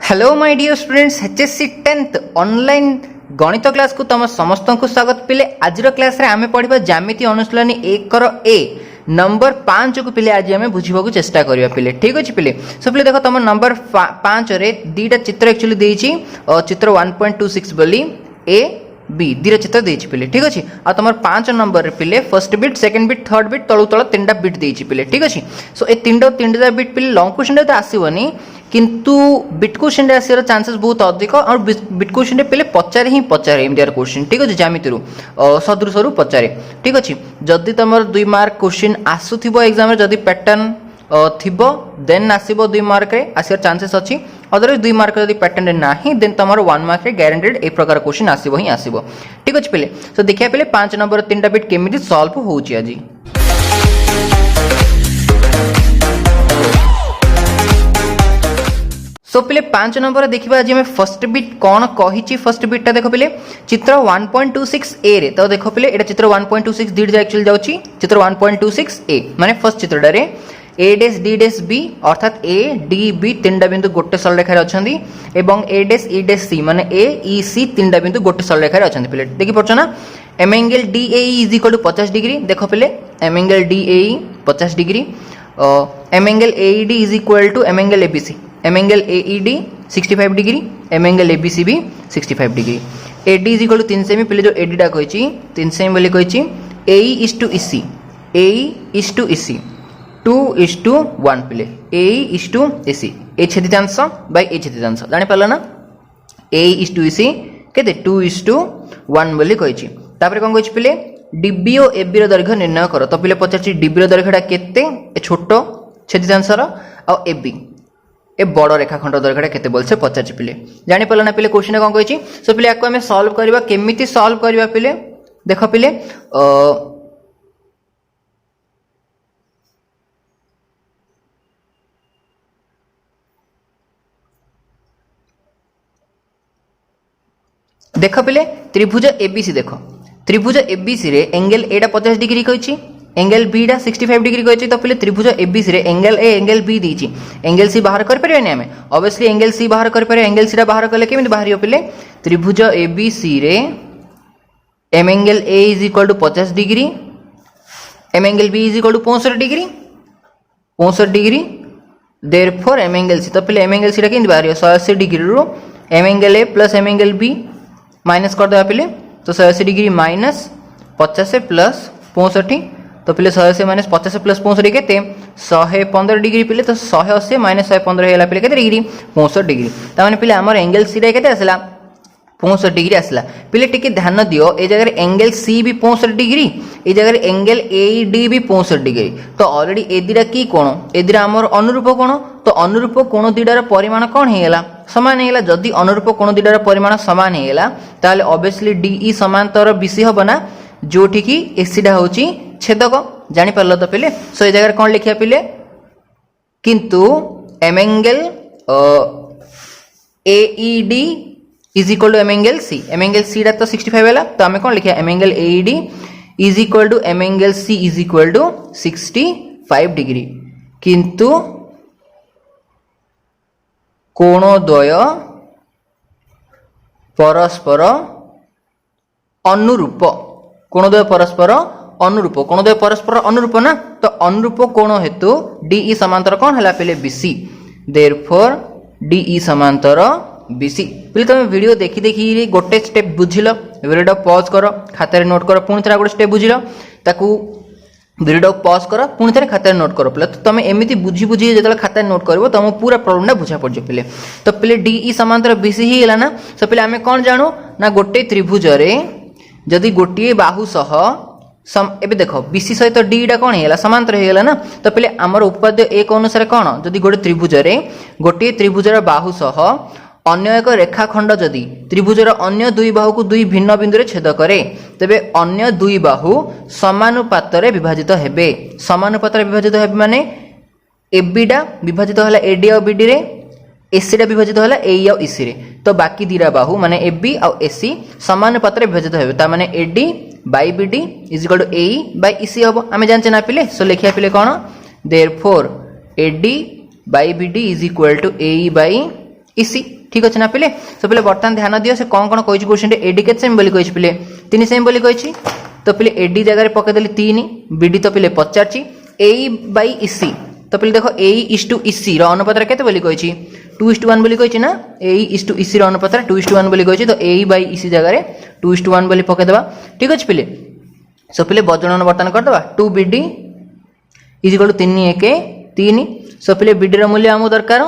Hello my dear students HSC 10th online गणित class को तुम समस्त को स्वागत पिले। आज क्लास रे आमे पढ़िबा ज्यामिति अनुशीलनी 1 कर ए नंबर 5 को पिले आज आमे बुझिबा को चेष्टा करिया पिले। ठीक अछि पिले। सो पिले देखो तुम नंबर 5 रे दीटा चित्र एक्चुअली देइछि चित्र 1.26 बोली ए बी दीटा चित्र देइछि पिले। ठीक अछि। आ तुम 5 नंबर रे पिले first bit second bit third bit तळु तळ तीनटा बिट देइछि पिले। ठीक अछि। सो ए तीनटा बिट पिले लॉन्ग क्वेश्चन तो आसीबनी किंतु बिट क्वेश्चन आसार चांसेस बहुत अधिक और बिट क्वेश्चन पे पचारे ही पचारे एमडीआर क्वेश्चन। ठीक अच्छे ज्यामिति सदृश पचारे। ठीक अच्छे जदि तुम 2 मार्क क्वेश्चन आसुथिबो एग्जाम रे जदि पैटर्न थिबो देन आसीबो 2 मार्क रे आसार चांसेस अछि। अदरवाइज 2 मार्क जदि पैटर्न नाही देन तुमर 1 मार्क रे गारंटेड ए प्रकार क्वेश्चन आसीबो ही आसीबो। ठीक अच्छे पहले सो देखिया पहले 5 नंबर 3टा बिट केमिति सॉल्व होउची आज। सो पिले 5 नंबर देखिबा आज हमें फर्स्ट बिट कौन कहिछि। फर्स्ट बिटटा देखो पिले चित्र 1.26 ए रे तो देखो पिले एटा चित्र 1.26 डीड जा एक्चुअली जाउछि चित्र 1.26 ए माने फर्स्ट चित्रटा रे ए डैश डी डैश बी अर्थात ए डी बी तीनटा बिंदु गोटे सरल रेखा रे अछंती एवं ए डैश ई डैश सी माने ए ई सी तीनटा बिंदु गोटे सरल रेखा रे अछंती। पिले देखि परछ ना m angle D A E is equal to 50 degree. देखो पिले m angle D A E 50 degree m angle A E D is equal to m angle A B C m angle AED 65 degree m angle ABC भी 65 degree AD is equal to 3 सेमी। पहले जो AD टा कहिछि 3 सेमी बोली कहिछि AE is to EC AE is to EC 2:1 पहले AE is to EC A छेदितांश बाय ए छेदितांश जानि पाला ना AE इज टू EC केते 2:1 बोली कहिछि। तापर कोन कहिछि पहले DB और AB रो दैर्घ्य निर्णय करो। तो पहले पचाछि DB रो दैर्घ्यटा केते ए छोटो छेदितांश रो और AB ए बड़ रेखाखंड दैर्घ्यटा केते बोलसे पचाछि। पिले जानि पला ना पिले क्वेश्चन कोन कहिछि। सो पिले आको हमें सॉल्व करबा केमिति सॉल्व करबा पिले देखो पिले देखो पिले त्रिभुज ABC देखो त्रिभुज ABC रे एंगल ए टा 50 डिग्री कहिछि एंगल बी टा 65 डिग्री कहिछि। तो पहले त्रिभुज ABC रे एंगल ए एंगल बी दीछि एंगल सी बाहर कर परिबे नै हमें ऑब्वियसली एंगल सी बाहर कर परिबे एंगल सी टा बाहर करले केमिति बाहरियो पहले त्रिभुज ABC रे m angle A is equal to 50 degree m angle B is equal to 65 degree therefore m angle C. तो पहले एम एंगल सी टा केमिति बाहरियो 180 डिग्री रो m angle A plus m angle B minus कर देबा पहले तो 180 डिग्री माइनस 50 प्लस 65 तो पिले 100 माइनस 50 प्लस 65 केते 115 डिग्री पिले तो 180 माइनस 115 हेला पिले केते डिग्री 65 डिग्री। ता माने पिले हमर एंगल सी रे केते आसला 65 डिग्री आसला। पिले टिके ध्यान दियो ए जगह एंगल सी भी 65 डिग्री ए जगह एंगल AED भी 65 डिग्री। तो ऑलरेडी ए दिरा की कोण ए दिरा हमर अनुरूप कोण तो अनुरूप कोण दिडार परिमाण कोन हेला समान हेला। जदी अनुरूप कोण दिडार परिमाण समान हेला ताले ऑब्वियसली DE समांतर BC हबना जोठी की AC डा होची छेदक जानि परलो। तो पहले सो ए जगह कोन लिखिया पिले किंतु m angle AED is equal to m angle C डा तो 65 हैला तो हमें कोन लिखिया m angle AED is equal to m angle C is equal to 65 degree किंतु कोणद्वय परस्पर अनुरूप कोणद्वय परस्पर अनुरूप कोणद्वय परस्पर अनुरूप ना तो अनुरूप कोण हेतु DE समांतर कोन हला पहले BC देयरफॉर DE समांतर BC। पहले तुम वीडियो देखि देखि गोटे स्टेप बुझिलो वीडियो पॉज करो खातारे नोट करो पुणी थरा गोटे स्टेप बुझिलो ताकू वीडियो पॉज करो पुणी थरे खातारे नोट करो। पहले तो तुम एमिति बुझी बुझी जेतले खातारे नोट करबो तुम पूरा प्रॉब्लम बुझा पड़ पहले। तो पहले DE समांतर BC ही हला ना सो पहले हमें कोन जानो ना गोटे त्रिभुज रे जदि गोटे बाहु सह एबे देखो BC सहित D टा कोन हेला समांतर हेला ना। तो पहले हमर उपाद्य एक अनुसार कोन जदि गोटे त्रिभुज रे गोटे त्रिभुजर बाहु सह अन्य एक रेखाखंड जदि त्रिभुजर अन्य दुई बाहु को दुई भिन्न बिंदु रे छेद करे तबे अन्य दुई बाहु समानुपात रे विभाजित हेबे। समानुपात रे विभाजित हेबे माने AB डा विभाजित होला AD और BD रे AC डा विभाजित होला AE और EC रे। तो बाकी दिरा बाहु माने AB और AC समानुपात रे विभाजित हेबे ता माने AD by BD is equal to AE by EC हबो हमें जानचे ना पिले। सो लिखिया पिले कोन therefore AD by BD is equal to AE by EC ठीक अच्छे ना पिले। तो पिले बर्तमान ध्यान दियो से कौन कौन कही क्वेश्चन एडी के सेम बोली कही पिले 3 सेम बोली कही। तो पिले एडी जगह पकईदेली 3 बीडी तो पिले पचार ए बाई इसी। तो पिले देखो ए इस टू इसी अनुपात केते बोली कही 2:1 बोली कही ना ए इस टू इसी अनुपात 2:1 बोली कही। तो ए बाई इसी जगह 2:1 बोली पकईदेवा ठीक अच्छे पिले। सो पिले बजन बर्तमान करदे 2 बीडी इजिकल 3 1 3। सो पिले बीडी मूल्य आमको दरकार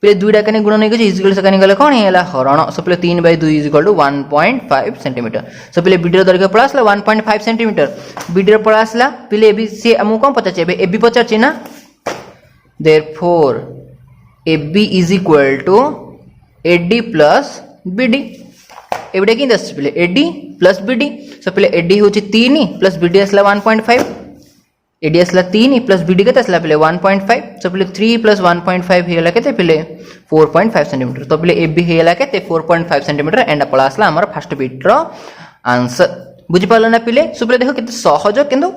पिले 2 डाकने गुण नहीं इजिकल से गले कौन है हरण। सो पिले 3/2 इजिकल 1.5 सेंटीमीटर। सो पिले बीडी दैर्घ्य पड़ा आसला 1.5 सेंटीमीटर बीडी पड़ा आसला पिले ए बी सी आमको कौन पचार ए बी पचार ना therefore A B is equal to AD plus BD एवडे कि पिले एडी प्लस बीडी। सो पिले एडी हूँ 3 प्लस बीडी आसला 1.5 एडी आसला 3 प्लस बीडी के पिले 1.5। सो पिले 3 प्लस 1.5 होगा के पिले 4.5 सेंटीमीटर। तो पिले ए बी होगा के 4.5 सेंटीमीटर एंड पड़ा आसला आमर फास्ट बीट आंसर बुझीपाल ना पिले। सो पिले देखो कितने सहज किंतु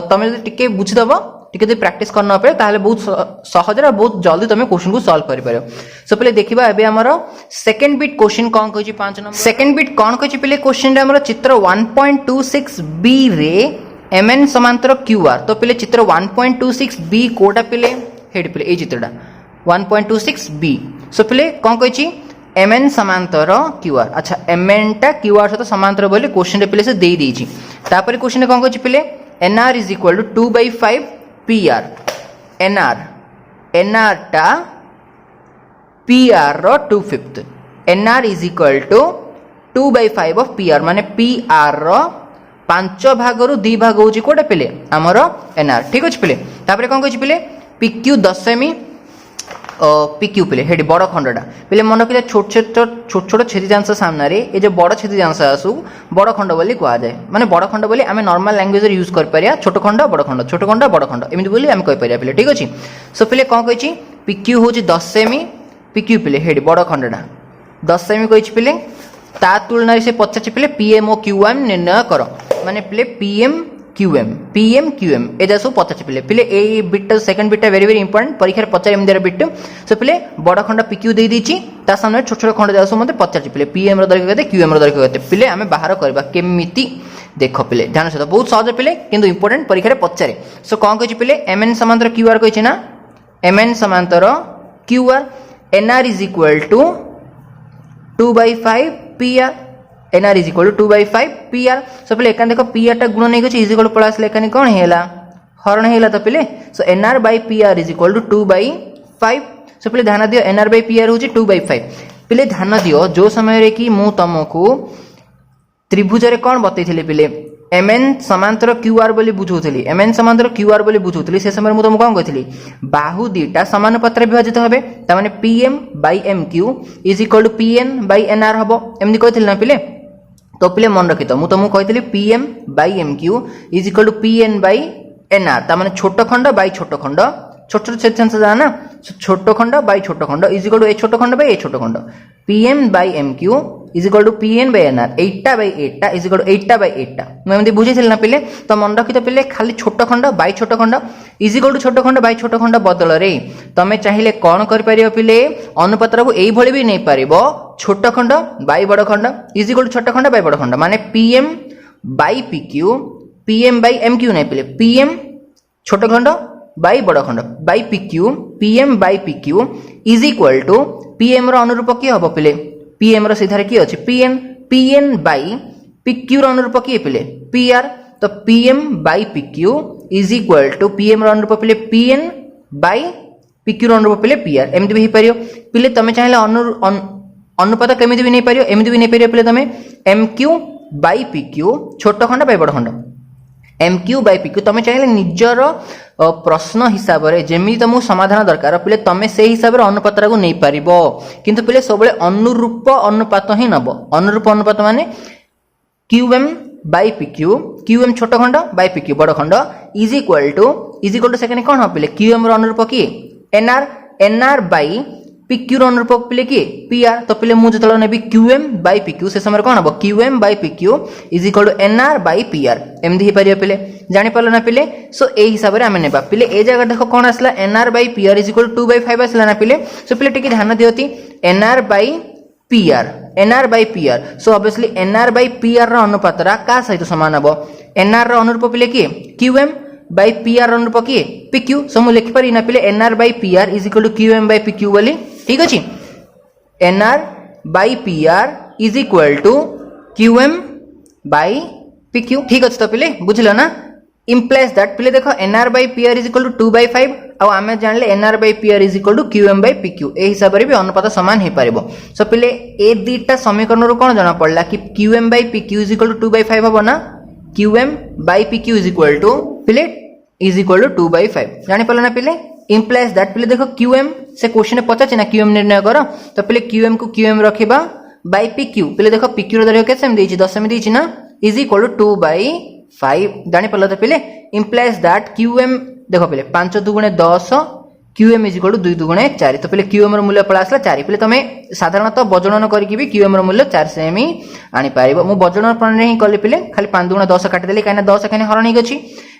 तुम टिके बुझीदब टिके प्रैक्टिस करना पे ताहले बहुत सहज और बहुत जल्दी तुम क्वेश्चन को सॉल्व कर पारो। सो पिले देखिबा एबे हमर सेकंड बिट क्वेश्चन कौन कहि 5 नंबर सेकंड बिट कौन कहि पिले क्वेश्चन रे हमर चित्र 1.26 बी रे mn समांतर qr। तो पिले चित्र 1.26 बी कोटा पिले हेड पिले ए चित्रटा 1.26 बी। सो पिले कौन कहि mn समांतर qr। अच्छा mn टा qr सहित समांतर बोली क्वेश्चन रे पिले से दे देछि। तापर क्वेश्चन रे कौन कहि पिले nr is equal to 2/5 pr nr टा pr रो 2/5 nr is equal to 2/5 of pr माने pr रो 5 भाग रु 2 भाग होची कोडे पिले हमरो nr ठीक अछि पिले। तापर कोन कहछि पिले pq 10 सेमी pq पिले हेडी बड़ खंडटा पिले मन रखिले छोट छोट छेदिजांश सामने रे ए जे बड़ छेदिजांश आसु बड़ खंड बोली कहा जाय माने बड़ खंड बोली आमे नॉर्मल लैंग्वेज रे यूज कर परिया छोट खंड बड़ खंड एमिति बोली आमे कहि परिया पिले ठीक अछि। सो पिले कोन कहछि pq होची 10 सेमी pq पिले हेडी बड़ खंडटा 10 सेमी कहछि पिले ता तुलना से 50 पिले pm और qm निर्णय करो माने पिले pm qm ए जसो 50 पिले पिले ए bit second bit very very important परीक्षा रे 50 एमदर बिट। सो पिले बड़ खंड pq दे दीची ता सामने छोट छोट खंड जसो मते 50 पिले pm रो दैर्घ्य केते qm रो दैर्घ्य केते पिले आमे बाहर करबा केमिति देखो पिले ध्यान से बहुत सहज पिले किंतु इंपोर्टेंट परीक्षा रे 50। सो कोन कहछि पिले mn समांतर qr कहछि ना mn समांतर qr nr is equal to 2/5 pr nr is equal to 2/5 pr। So पिले एकान देखो pr टा गुण नै गछि इज इक्वल पड़ा आसले एकानी कोन हेला हरण हेला। तो पिले so nr by pr is equal to 2/5। So पिले ध्यान दियो nr बाय pr होछि 2/5 पिले ध्यान दियो जो समय रे कि मु तमको त्रिभुज रे कोन बतैथिले पिले mn समांतर qr बोली बुझौथली mn समांतर qr बोली बुझौथली से समय मु तुमको कोन कहथली बाहु दीटा समानुपात्र विभाजित हेबे त माने pm by mq is equal to pn by nr हबो एमनी कहथली ना पिले। तो पिले मन रखितो मु तुमको कहथली pm by mq is equal to pn by nr त माने छोट खंड बाय छोट खंड छोट छोट सेक्शन से जाना छोट खंड बाय छोट खंड इज इक्वल टू ए छोट खंड बाय ए छोट खंड pm by mq is equal to pn by nr 8टा बाय 8टा इज इक्वल टू 8टा बाय 8टा मैं एमदी बुझेছিল ना पिले। तो मन रखितो पिले खाली छोट खंड बाय छोट खंड इज इक्वल टू छोट खंड बाय छोट खंड बदल रे तमे चाहिले कोन कर परियो पिले अनुपात रो एई भली भी नै परिबो छोट खंड बाय बड़ खंड इज इक्वल टू छोट खंड बाय बड़ खंड माने pm by pq pm by mq नै पिले pm छोट खंड बाय बड़ खंड by pq pm by pq is equal to pm रो अनुरूप की हबो पिले pm रो सीधा रे की अछि pn बाय pq रो अनुरूप की पिले pr। तो pm by pq is equal to pm रो अनुरूप पिले pn बाय pq रो अनुरूप पिले pr एमदी भी परियो पिले तमे चाहेले अनुपात केमिति भी नै परियो एमदी भी नै परियो पिले तमे mq बाय pq छोट खंड बाय बड़ खंड mq बाय pq तमे चाहेले निजर प्रश्न हिसाब रे जेमि तुमको समाधान दरकार पिले तमे से हिसाब रे अनुपात को नै परिबो किंतु पिले सबले अनुरूप अनुपात ही नबो। अनुरूप अनुपात माने qm बाय pq qm छोट खंड बाय pq बड़ खंड इज इक्वल टू सेकंड कोन हो पिले qm रो अनुरूप की nr बाय PQ अनुरूप पिले किए PR तो पिले मु जतलो नेबी QM बाय PQ से समय कोन हबो QM by PQ is equal to NR by PR एमदी हे परियो पिले जानि परलो ना पिले सो ए हिसाब रे हमें नेबा पिले ए जगह देखो कोन आसला NR by PR is equal to 2/5 आसला ना पिले सो पिले टिके ध्यान दियोती NR by PR so obviously NR by PR रो अनुपात रा का सहित समान हबो NR रो अनुरूप पिले किए QM बाय PR अनुरूप किए PQ सो मु लिखि पारि ना पिले NR by PR is equal to QM by PQ बोली ठीक अछि NR by PR is equal to QM by PQ ठीक अछि तो पिले बुझलो ना implies that पिले देखो NR by PR is equal to 2/5 आ आमे जानले NR by PR is equal to QM by PQ ए हिसाब रे भी अनुपात समान हे पारिबो सो पिले ए दीटा समीकरण रो कोन जाना पड़ला कि QM by PQ is equal to 2/5 हबो ना QM by PQ is equal to पिले इज इक्वल टू 2/5 जानि पड़ला ना पिले implies that पिले देखो QM से क्वेश्चन पचाछि ना QM निर्णय करो तो पिले QM को QM रखिबा बाय PQ पिले देखो PQ रो दरियो केते सेम देछि 10 सेम देछि ना इज इक्वल टू 2/5 जानि पड़ला तो पिले implies that QM देखो पिले 5 दुगुणे 10 QM इज इक्वल टू 2 दुगुणे 4 तो पिले QM रो मूल्य पळा आसला 4 पिले तमे साधारणतः बजणन करके भी QM रो मूल्य 4 सेम ही आनी पारिबो मु बजणन प्रणाली ही कले पिले खाली 5 दुगुणे 10 काटि देली काइना 10 एखाने हरण ही गछि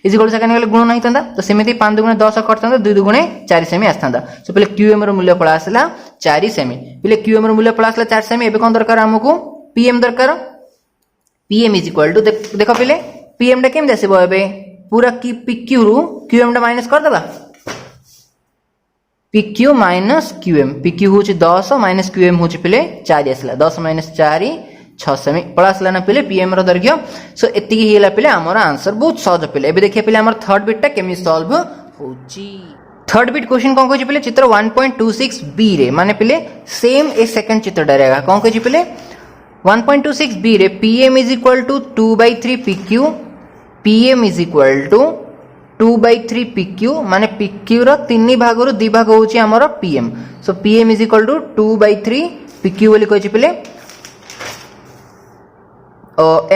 इज इक्वल टू सेखाने गले गुण नहीं तंदा तो सेमिति 5 दुगुणे 10 करतंदा 2 दुगुणे 4 सेमी आस्तंदा सो पिले QM रो मूल्य पळा आसला 4 सेमी पिले QM रो मूल्य पळा आसला 4 सेमी एबे कोन दरकार हमकु PM दरकार PM इज इक्वल टू देखो पिले PM डा केम देसिबो एबे पूरा की PQ रू QM डा माइनस कर देबा PQ माइनस QM PQ होची 10 माइनस QM होची पिले 4 आसला 10 माइनस 4 6 सेमी पळा आसला ना पिले PM रो दर्घ्य सो एति हेला पिले हमर आंसर बहुत सहज पिले एबे देखिए पिले हमर थर्ड बिट टा केमि सॉल्व होची थर्ड बिट क्वेश्चन कोन कहै पिले चित्र 1.26 बी रे माने पिले सेम ए सेकंड चित्र डरेगा कोन कहै पिले 1.26 बी रे PM is equal to 2/3 PQ PM is equal to 2/3 PQ माने PQ रो 3 भाग रो 2 भाग होची हमर PM so PM is equal to 2/3 PQ बोली कहै पिले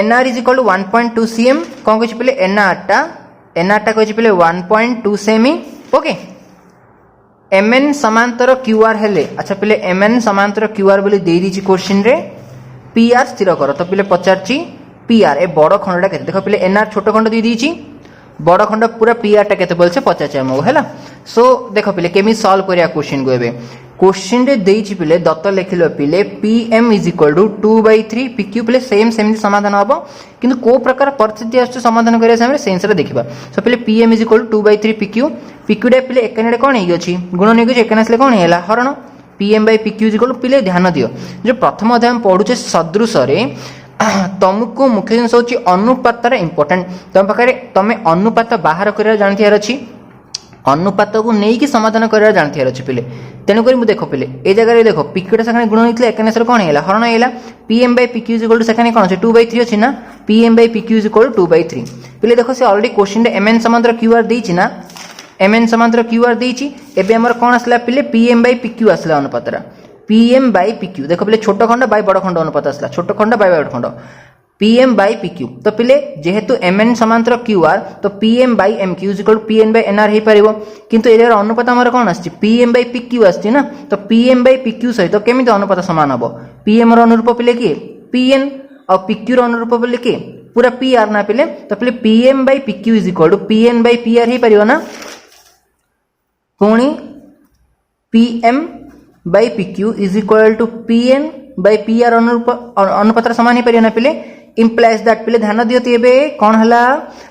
NR is equal to 1.2 cm कोन कहै पिले NR टा कहै पिले 1.2 सेमी ओके MN समांतर QR हेले अच्छा पिले MN समांतर QR बोली दे दीची क्वेश्चन रे PR स्थिर करो तो पिले पचारची PR ए बड़ खंडटा केते देखो पिले NR छोट खंड दे दीची बड़ खंड पूरा PR टा केते बोलछे पचारची हमको हैला सो देखो पिले केमी सॉल्व करिया क्वेश्चन को एबे क्वेश्चन रे देइची पिले दत्त लिखिलो पिले PM is equal to 2/3 PQ पिले सेम समाधान हबो किंतु को प्रकार परिस्थिति आछे समाधान करिया समय सेंस रे देखिबा सो पिले PM is equal to 2/3 PQ डे पिले एकनेडे कोन हेइ अछि गुण नै गछि एकनेसले कोन हेला हरण PM by PQ is equal to पिले ध्यान दियो जो प्रथम अध्याय हम पढुचे सदृश रे तुमको मुख्य जिनस होची अनुपात रे इंपोर्टेंट तम पाखरे तमे अनुपात बाहर करिया जानथियार अछि अनुपात को नहीं कि समाधान करिया जानथियार अछि पिले तेनु करी मु देखो पिले ए जगह रे देखो PQ टा सखाने गुण होइतले एकनेसर कोन हेला हरण हेला PM by PQ is equal to सखाने कोन अछि 2/3 अछि ना PM by PQ is equal to 2/3 पिले देखो से ऑलरेडी क्वेश्चन रे MN समांतर QR देइछि ना MN समांतर QR देइछि एबे हमर कोन आसला पिले PM बाय PQ आसला अनुपातरा PM बाय PQ देखो पिले छोट खंड बाय बड़ खंड अनुपात आसला छोट खंड बाय बड़ खंड PM बाय PQ तो पिले जेहेतु MN समांतर QR तो PM by MQ is equal to PN by NR हे परिबो किंतु एजर अनुपात हमर कोन आछि PM बाय PQ आछि ना तो PM बाय PQ सहित केमिति अनुपात समान हबो PM रो अनुरूप पिले की PN और PQ रो अनुरूप पिले की पूरा PR ना पिले तो पिले PM by PQ is equal to PN by PR हे परिबो ना पुणी PM by PQ is equal to PN by PR अनुपात समान हे परिबो ना पिले implies that पिले ध्यान दियति एबे कोन हला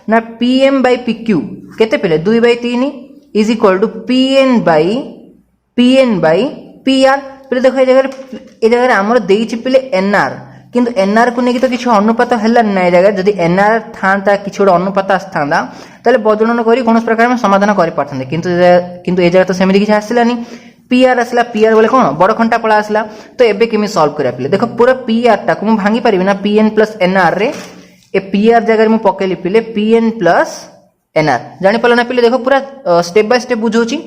ना PM बाय PQ केते पिले 2/3 is equal to PN by PR पिले देखो ए जगह हमर देइछि पिले NR किंतु NR को नेकी तो किछ अनुपात हला नै जगह जदी NR थांता किछ अनुपात आस्थांदा तले बदलन करी कोन प्रकार में समाधान करि पाथंदे किंतु ए जगह तो सेमिति किछ आसिलानी PR आसला PR बोले कोन बड़ खंटा पळा आसला तो एबे केमि सॉल्व करिया पिले देखो पूरा PR टा को मु भांगी परिबे ना PN प्लस NR रे ए PR जगह मु पकेली पिले PN प्लस NR जानि पला ना पिले देखो पूरा स्टेप बाय स्टेप बुझौची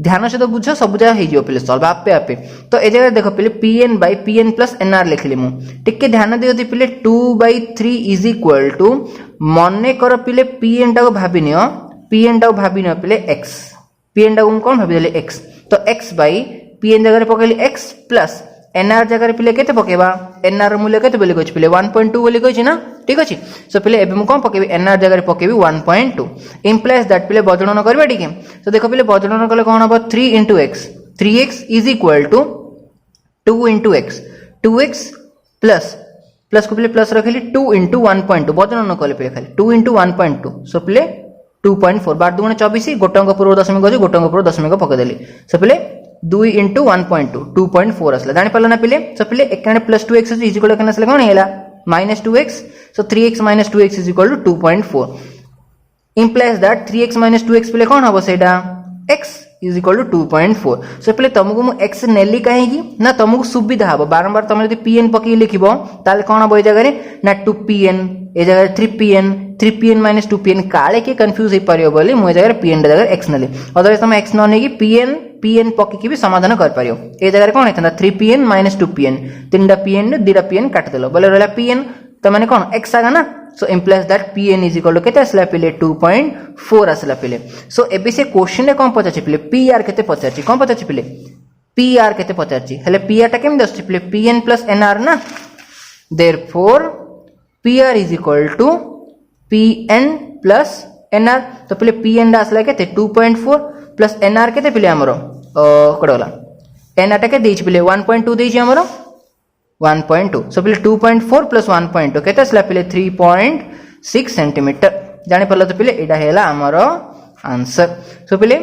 ध्यान से तो बुझो सब जगह हे जियो पिले सॉल्व आपे आपे तो ए जगह देखो पिले PN by PN plus NR लिखली मु टिके ध्यान दियो दि पिले 2/3 इज इक्वल टू मने कर पिले PN टा को भाबिनियो पिले x PN टा को कोन भाबि देले x तो x बाय pn जगह पकेली x प्लस nr जगह पिले केते पकेबा nr मूल्य केते बोली कहछि पिले 1.2 बोली कहछि ना ठीक अछि सो पिले एबे मु कोन पकेबी nr जगह पकेबी 1.2 implies that पिले बजणन करबा ठीक है तो देखो पिले बजणन कले कोन हबो 3 into x 3x is equal to 2 into x 2x plus plus को पिले प्लस रखली 2 into 1.2 बजणन कले पिले खाली 2 into 1.2 सो पिले 2.4 बार दुगुणे 24 गोटंक पूर्व दशमिक अछि गोटंक पूर्व दशमिक पकेदेली सो पिले 2 into 1.2 2.4 असला जानि पालो ना पिले सो पिले एकाने plus 2x is equal to असला कोन हेला minus 2x so 3x minus 2x is equal to 2.4 implies that 3x minus 2x पिले कोन हबो सेटा x is equal to 2.4 so पिले तुमको मु x नेली काहेकी ना तुमको सुविधा हबो बारंबार तुम यदि pn पकी लिखिबो ताले कोन हबो ए जगह रे ना 2pn ए जगह 3pn minus 2pn काले के कंफ्यूज हे परियो बोली मु ए जगह pn जगह x नेली अदरवाइज तुम x न नेकी pn पकी की भी समाधान कर परियो ए जगह रे कोन हेतना 3pn minus 2pn तीनटा pn दीटा pn काट देलो बोले रहला pn त माने कोन x आगा ना सो implies that pn is equal to केते असला पिले 2.4 असला पिले सो एबे से क्वेश्चन रे कोन पचाछि पिले pr केते पचाछि कोन पचाछि पिले pr केते पचाछि हेले pr टा केम दसछि पिले pn plus nr ना therefore pr is equal to pn plus nr तो पिले pn डा असला केते 2.4 plus nr केते पिले हमरो कोडला nr टा के देछि पिले 1.2 देछि हमरो 1.2 सो पिले 2.4 plus 1.2 केते असला पिले 3.6 सेंटीमीटर जानि पल्ला तो पिले एडा हेला हमरो आंसर सो पिले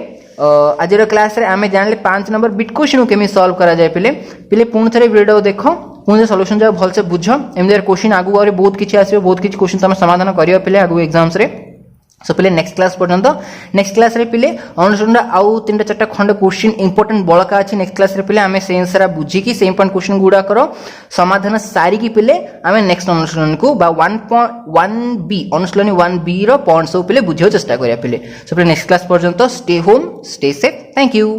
आज क्लास रे आमे जानले 5 नंबर बिट क्वेश्चन केमी सॉल्व करा जाय पिले पिले पूर्ण थरे वीडियो देखो पूर्ण सॉल्यूशन जा भल से बुझो एमदर क्वेश्चन आगु और बहुत किछि आसीबो बहुत किछि क्वेश्चन तमे समाधान करियो पिले आगु एग्जाम्स रे सो पिले नेक्स्ट क्लास पर्यंत नेक्स्ट क्लास रे पिले अनुसंधान आउ तीनटा चारटा खंड क्वेश्चन इंपोर्टेंट बळका अछि नेक्स्ट क्लास रे पिले आमे सेम सारा बुझी की सेम पॉइंट क्वेश्चन गुडा करो समाधान सारी की पिले आमे नेक्स्ट अनुसंधान को बा 1.1b अनुसंधान 1b रो पॉइंट्स पिले बुझियो चेष्टा करिया पिले सो पिले नेक्स्ट क्लास पर्यंत stay home stay safe thank you.